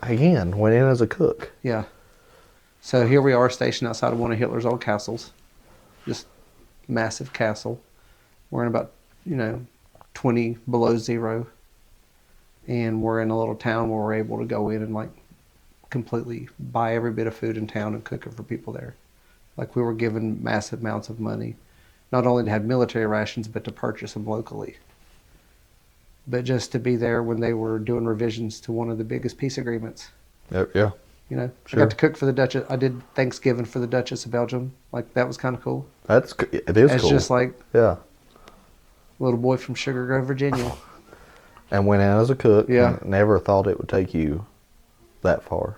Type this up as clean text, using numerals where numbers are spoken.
Again, went in as a cook. Yeah. So here we are stationed outside of one of Hitler's old castles. Just massive castle. We're in about, 20 below zero. And we're in a little town where we're able to go in and like completely buy every bit of food in town and cook it for people there. Like we were given massive amounts of money, not only to have military rations, but to purchase them locally. But just to be there when they were doing revisions to one of the biggest peace agreements. Yep, yeah. I Sure. got to cook for the Duchess. I did Thanksgiving for the Duchess of Belgium. Like that was kind of cool. It is It's cool. just like yeah. little boy from Sugar Grove, Virginia. And went in as a cook. Yeah. And never thought it would take you that far.